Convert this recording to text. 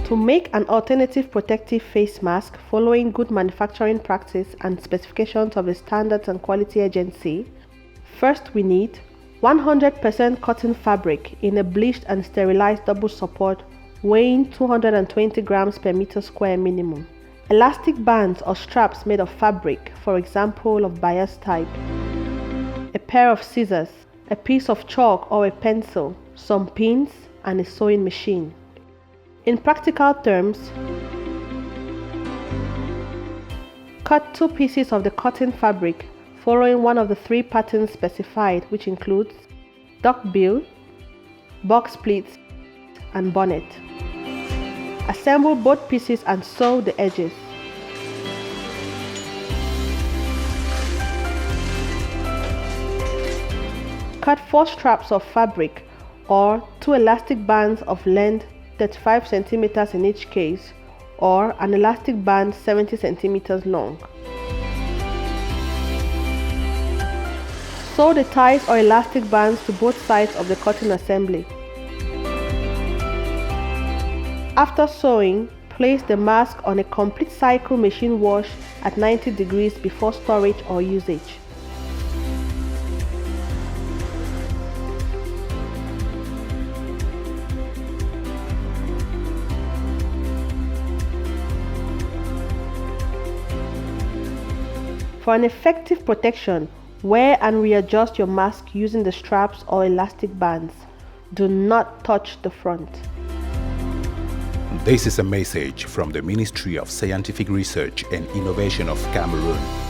To make an alternative protective face mask following good manufacturing practice and specifications of the Standards and Quality Agency, first we need 100% cotton fabric in a bleached and sterilized double support weighing 220 grams per meter square minimum. Elastic bands or straps made of fabric, for example of bias type. A pair of scissors, a piece of chalk or a pencil, some pins, and a sewing machine. In practical terms, cut 2 pieces of the cotton fabric following one of the 3 patterns specified, which includes duckbill, box pleats, and bonnet. Assemble both pieces and sew the edges. Cut 4 straps of fabric or 2 elastic bands of length 35 cm in each case, or an elastic band 70 cm long. Sew the ties or elastic bands to both sides of the cotton assembly. After sewing, place the mask on a complete cycle machine wash at 90 degrees before storage or usage. For an effective protection, wear and readjust your mask using the straps or elastic bands. Do not touch the front. This is a message from the Ministry of Scientific Research and Innovation of Cameroon.